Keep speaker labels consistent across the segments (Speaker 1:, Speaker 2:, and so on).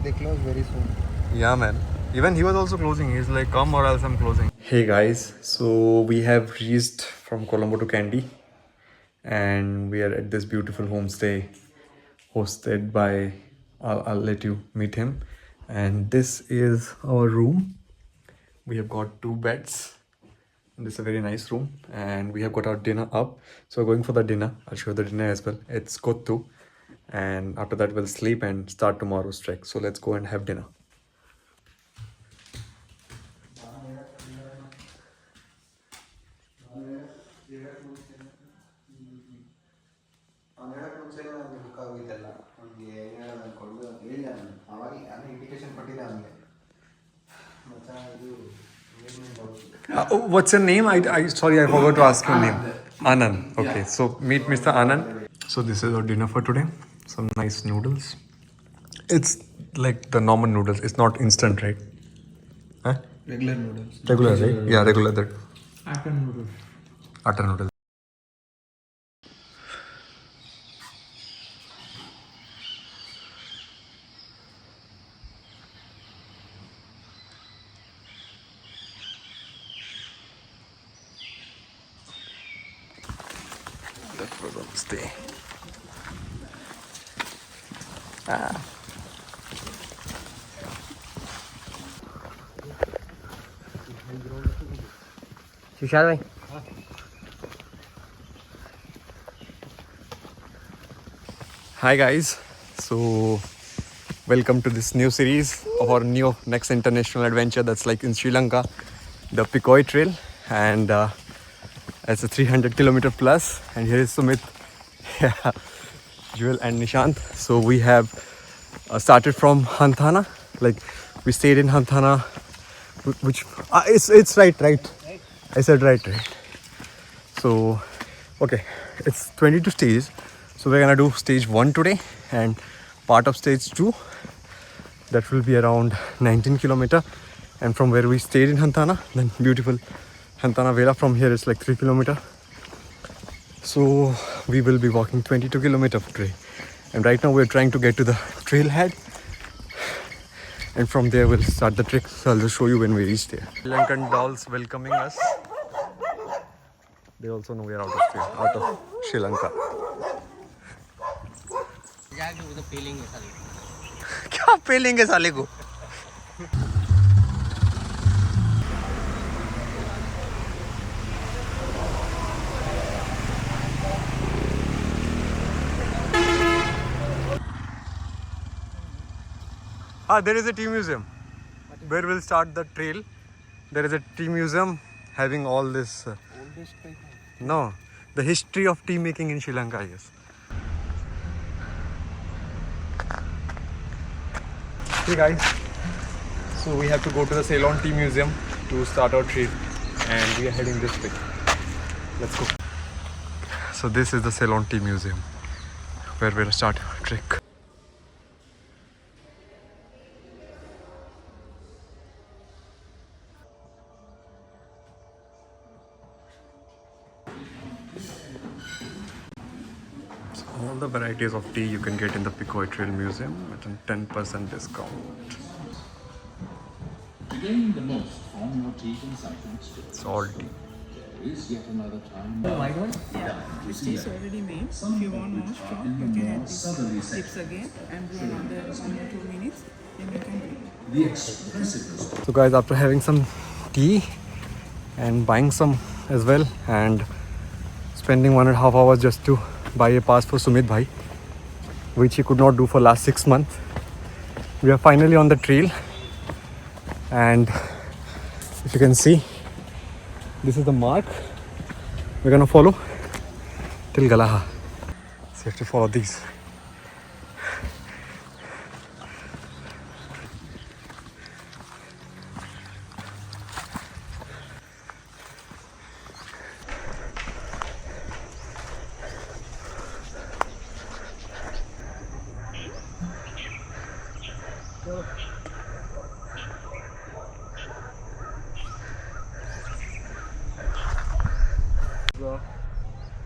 Speaker 1: they close very soon.
Speaker 2: Yeah, man. Even he was also closing. He's like, come or else I'm closing. Hey guys, so we have reached from Colombo to Kandy, and we are at this beautiful homestay hosted by. I'll let you meet him. And this is our room. We have got 2 beds. This is a very nice room, and we have got our dinner up. So we're going for the dinner. I'll show you the dinner as well. It's kottu, and after that we'll sleep and start tomorrow's trek. So let's go and have dinner. What's your name? Sorry, I forgot to ask your name. Anand. Okay, so meet Mr. Anand. So this is our dinner for today. Some nice noodles. It's like the normal noodles. It's not instant, right? Huh?
Speaker 1: Regular noodles.
Speaker 2: Regular, right? Yeah, regular. That.
Speaker 1: Atta noodles.
Speaker 2: Atta noodles. That was on stay.
Speaker 1: Tushar bhai.
Speaker 2: Hi guys, so welcome to this new series of our new next international adventure that's like in Sri Lanka, the Pekoe Trail, and it's a 300-kilometer plus. And here is Sumit, yeah, Jewel and Nishant. So we have started from Hanthana, like we stayed in Hanthana, which it's right. I said right. So okay, it's 22 stages. So we're gonna do stage 1 today and part of stage 2. That will be around 19 kilometer. And from where we stayed in Hanthana, then beautiful Hanthana Vela, from here is like 3 kilometer. So we will be walking 22 kilometer today. And right now we're trying to get to the trailhead. And from there we'll start the trek. So I'll just show you when we reach there. Sri Lankan dolls welcoming us. They also know we are out of Sri Lanka. क्या पेलेंगे साले को? There is a tea museum where we'll start the trail. There is a tea museum having all this. No, the history of tea making in Sri Lanka, I guess. Hey guys, so we have to go to the Ceylon Tea Museum to start our trail, and we are heading this way. Let's go. So this is the Ceylon Tea Museum where we'll start our trek. All the varieties of tea you can get in the Pekoe Trail Museum at a 10% discount.
Speaker 3: To gain the most from your tea consumption,
Speaker 2: It's all tea.
Speaker 3: there is yet another time.
Speaker 4: The white one? Yeah, which is already made. If you want more strong, you can add these tips again and do another 1 or 2 minutes, then you can do it.
Speaker 3: The expressiveness.
Speaker 2: So guys, after having some tea and buying some as well, and spending 1.5 hours just to buy a pass for Sumit bhai, which he could not do for last 6 months, we are finally on the trail. And if you can see, this is the mark we're gonna follow till Galaha. So you have to follow these.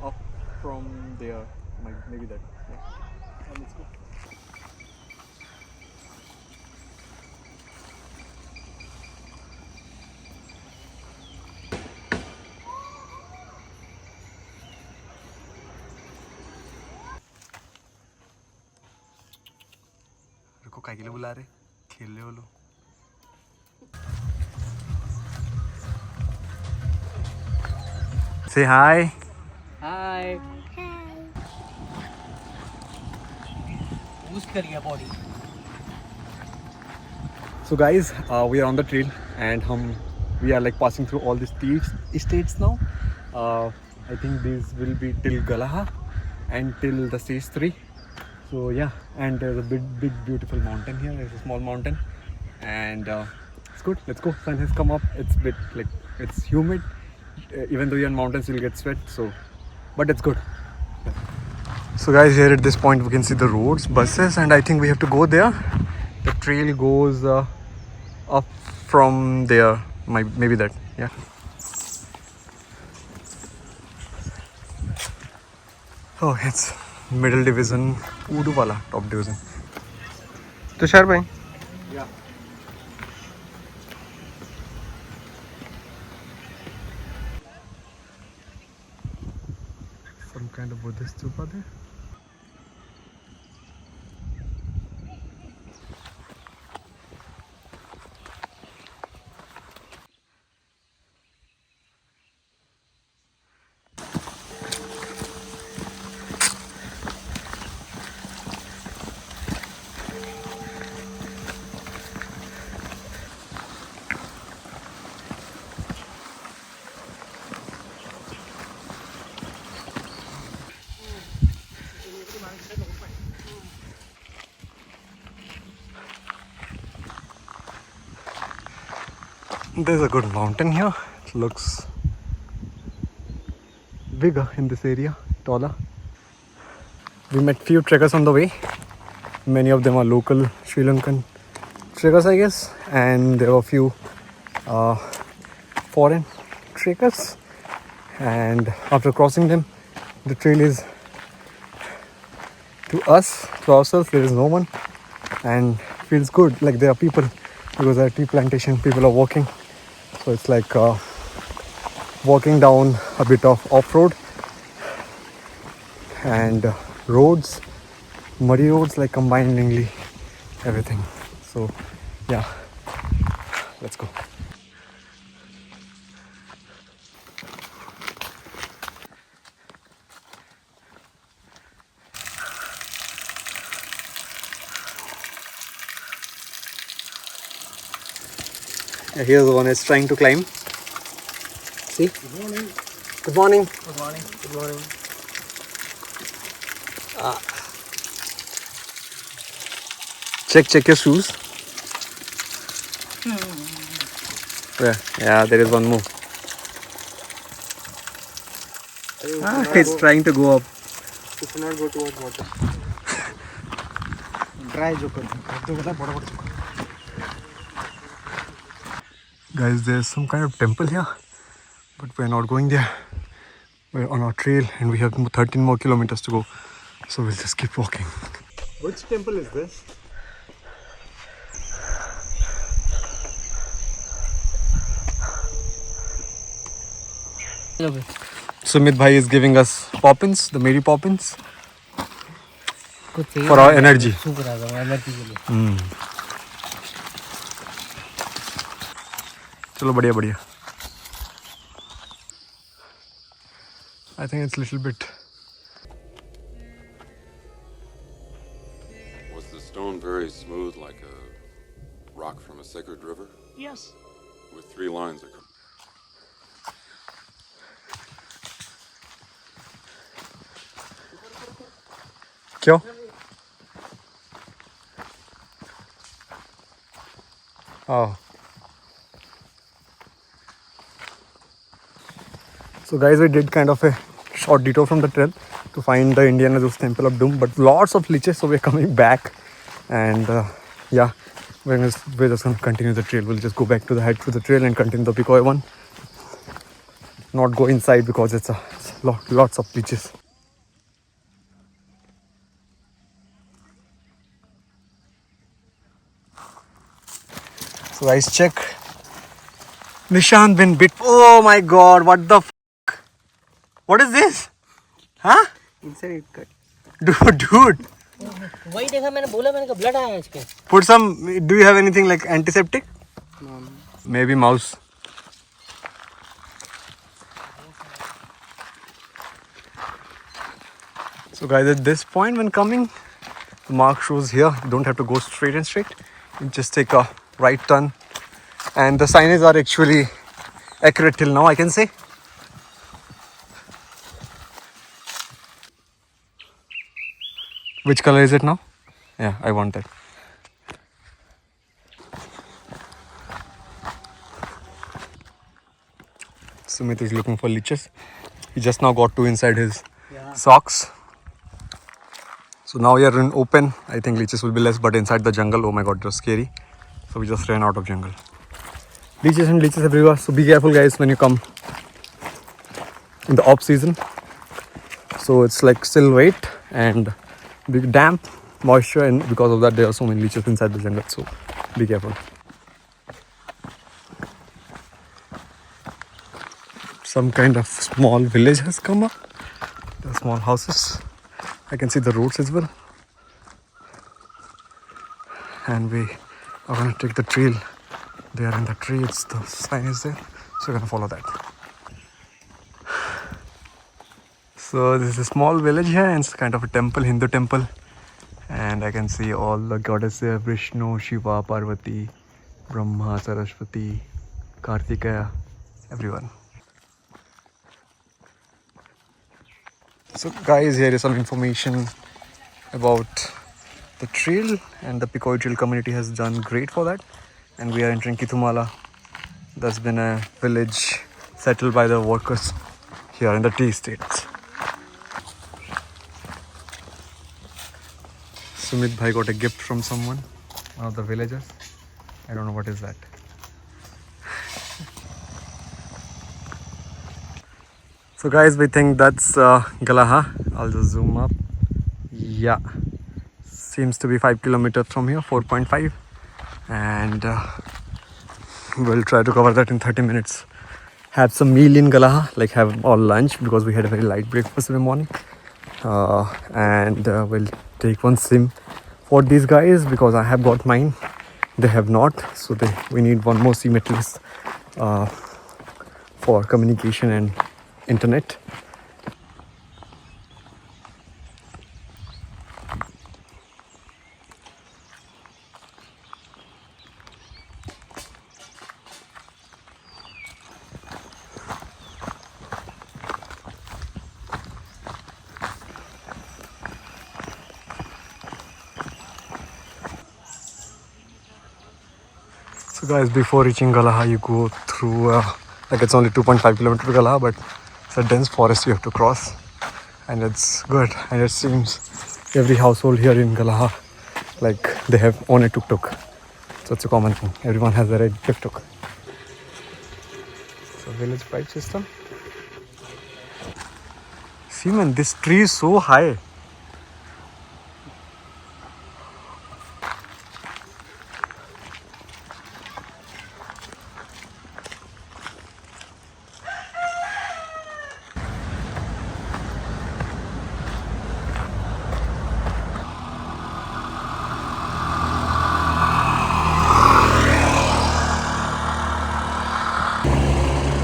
Speaker 2: Up from there, maybe that. Yeah. Let's go. इसको काय के लिए बुला रहे खेलने वालों Say hi.
Speaker 1: Hi. Boost करिए body.
Speaker 2: So guys, we are on the trail and we are like passing through all these estates now. I think these will be till Galaha and till the stage 3. So yeah, and there's a big beautiful mountain here. There's a small mountain and it's good. Let's go. Sun has come up. It's a bit like it's humid. Even though you're in mountains, you'll get sweat. So, but it's good. So guys, here at this point we can see the roads, buses, and I think we have to go there. The trail goes up from there, maybe that, yeah. Oh, it's middle division, Udu wala, top division. Tushar bhai? Yeah. Some kind of Buddhist stupa there. There's a good mountain here. It looks bigger in this area, taller. We met few trekkers on the way. Many of them are local Sri Lankan trekkers, I guess, and there were a few foreign trekkers. And after crossing them, the trail is to us, to ourselves. There is no one, and feels good. Like there are people because there are tea plantation. People are walking. So it's like walking down a bit of off-road and roads, muddy roads, like combiningly everything. So yeah, let's go. Here's the one is trying to climb. See? Good morning. Good morning.
Speaker 1: Good morning. Good morning.
Speaker 2: Check your shoes. Yeah, there is one more. It's trying to go up.
Speaker 1: You should not go towards water. Dry joker.
Speaker 2: Guys, there's some kind of temple here, but we're not going there. We're on our trail and we have 13 more kilometers to go. So we'll just keep walking.
Speaker 1: Which temple is this?
Speaker 2: Sumit bhai is giving us poppins, the Mary poppins, for our energy. Chalo, badhiya, badhiya. I think it's a little bit.
Speaker 5: Was the stone very smooth, like a rock from a sacred river?
Speaker 6: Yes.
Speaker 5: With 3 lines across.
Speaker 2: Kyo? Oh. So guys, we did kind of a short detour from the trail to find the Indiana Jones Temple of Doom, but lots of leeches, so we're coming back. And yeah, we're just going to continue the trail. We'll just go back to the head through the trail and continue the Pekoe one. Not go inside because it's lots of leeches. So guys, check. Nishant been bit. Oh my god, what the f***? What is this? Huh?
Speaker 1: Inside it cut.
Speaker 2: Dude.
Speaker 6: वही देखा मैंने बोला मैंने कहा blood आया है इसके.
Speaker 2: Put some. Do you have anything like antiseptic?
Speaker 1: No.
Speaker 2: Maybe mouse. So guys, at this point when coming, the mark shows here. You don't have to go straight and straight. You just take a right turn, and the signage are actually accurate till now, I can say. Which color is it now? Yeah, I want that. Sumit is looking for leeches. He just now got two inside his socks. So now we are in open. I think leeches will be less, but inside the jungle, oh my god, it was scary. So we just ran out of jungle. Leeches and leeches everywhere. So be careful, guys, when you come in the off season. So it's like still wet and big damp, moisture, and because of that, there are so many leeches inside the jungle. So be careful. Some kind of small village has come up. There are small houses. I can see the roads as well. And we are going to take the trail. There in the tree, it's the sign is there. So we're going to follow that. So this is a small village here and it's kind of a temple, Hindu temple. And I can see all the goddesses there, Vishnu, Shiva, Parvati, Brahma, Saraswati, Kartikeya, everyone. So guys, here is some information about the trail, and the Pekoe Trail community has done great for that. And we are entering Kithumala. That's been a village settled by the workers here in the tea estates. Sumit bhai got a gift from someone, one of the villagers. I don't know what is that. So guys, we think that's Galaha. I'll just zoom up. Yeah, seems to be 5 kilometers from here, 4.5. And we'll try to cover that in 30 minutes. Have some meal in Galaha, like have our lunch, because we had a very light breakfast in the morning. And we'll take one SIM for these guys, because I have got mine. They have not, so we need one more SIM at least for communication and internet. So guys, before reaching Galaha, you go through like it's only 2.5 kilometers to Galaha, but it's a dense forest you have to cross, and it's good. And it seems every household here in Galaha, like they have own a tuk-tuk. So it's a common thing. Everyone has their own tuk-tuk. So village pipe system. See man, this tree is so high.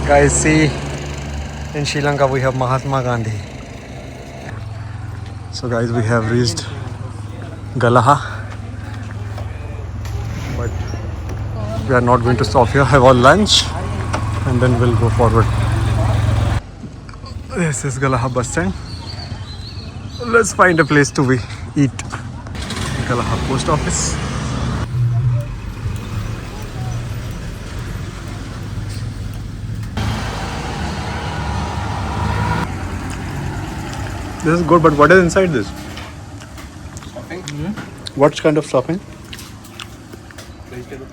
Speaker 2: Guys, see, in Sri Lanka we have Mahatma Gandhi. So guys, we have reached Galaha, but we are not going to stop here, have our lunch, and then we'll go forward. This is Galaha bus stand. Let's find a place to eat. Galaha post office. This is good, but what is inside this?
Speaker 1: Stuffing?
Speaker 2: What kind of stuffing?
Speaker 1: Vegetable.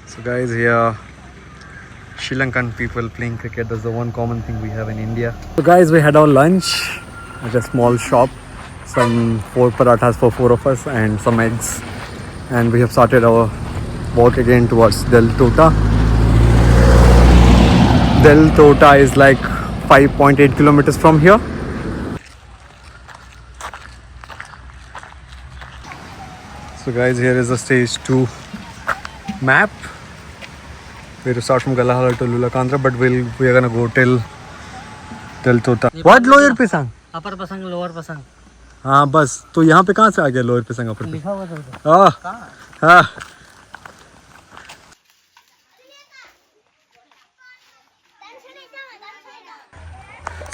Speaker 2: So guys, here Sri Lankan people playing cricket. That's the one common thing we have in India. So guys, we had our lunch at a small shop. Some 4 parathas for 4 of us and some eggs. And we have started our walk again towards Delthota. Delthota is like 5.8 kilometers from here. So guys, here is the stage 2 map. We have to start from Galaha to Lulakandra, but we are gonna go till Delthota. What lower Pisang?
Speaker 6: Upper पसंग lower पसंग
Speaker 2: हाँ बस, तो यहाँ पे कहाँ से आ गया लोअर पिसंग अपर
Speaker 6: लिखा हुआ था
Speaker 2: हाँ हाँ.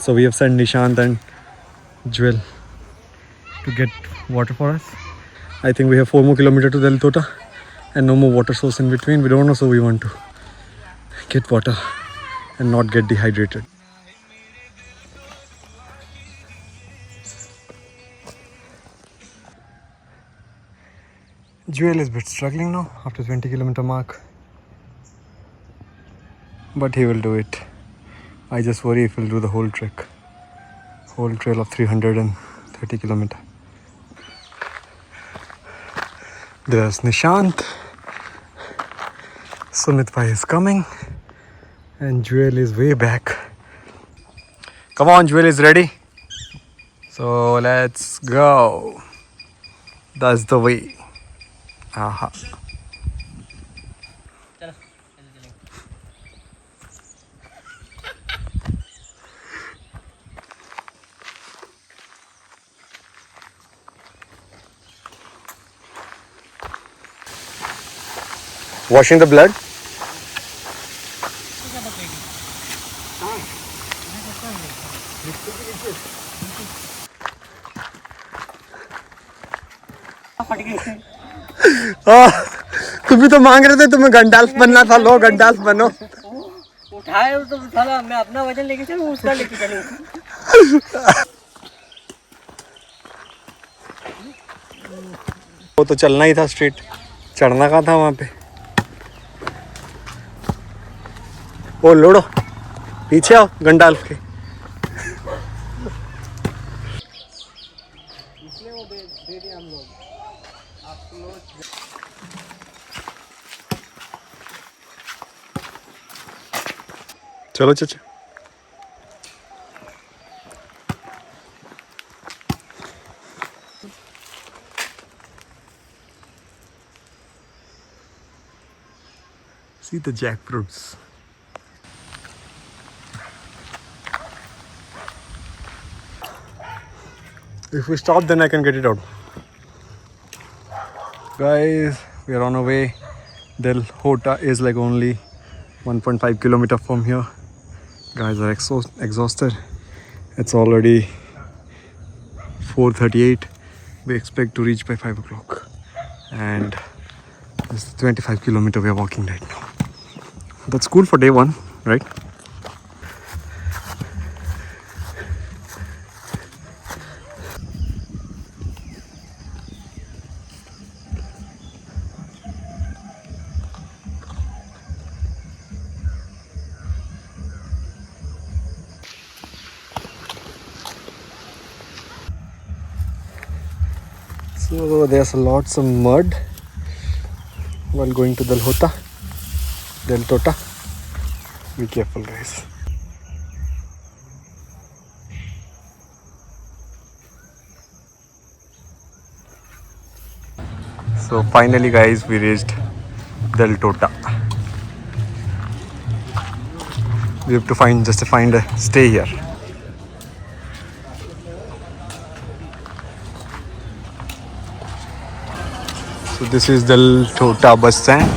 Speaker 2: So we have sent Nishant and Jewel to get water for us. I think we have 4 more kilometers to Delthota and no more water source in between. We don't know, so we want to get water and not get dehydrated. Jewel is a bit struggling now after 20-kilometer mark, but he will do it. I just worry if he'll do the whole trek, whole trail of 330 kilometers. There's Nishant. Sumit bhai is coming, and Jewel is way back. Come on, Jewel is ready. So let's go. That's the way. Aha. Washing the blood. तुम भी तो मांग रहे थे, तुम्हें गंडाल्फ बनना था. लो गंडाल्फ बनो.
Speaker 6: उठाए तो साला मैं अपना वजन लेके चलूं उसका लेके चलूं.
Speaker 2: वो तो चलना ही था स्ट्रेट, चढ़ना कहाँ था वहाँ पे. ओ लोड़ो, पीछे आओ गंडाल्फ के. चलो चाचा. See the jackfruits. If we stop, then I can get it out. Guys, we are on our way. Delthota is like only 1.5 kilometers from here. Guys are exhausted. It's already 4:38. We expect to reach by 5 o'clock. And this is 25 kilometers we are walking right now. That's cool for day 1, right? So there's lots of mud while going to Delthota. Be careful, guys. So finally, guys, we reached Delthota. We have to find a stay here. So this is Delthota bus stand,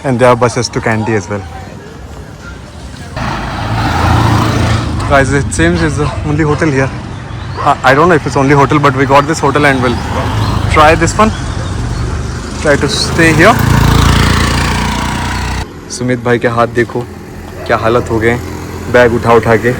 Speaker 2: and there are buses to Kandy as well. Guys, it seems it's the only hotel here. I don't know if it's only hotel, but we got this hotel and we'll try this one. Try to stay here. Sumit भाई के हाथ देखो क्या हालत हो गए, bag उठा के.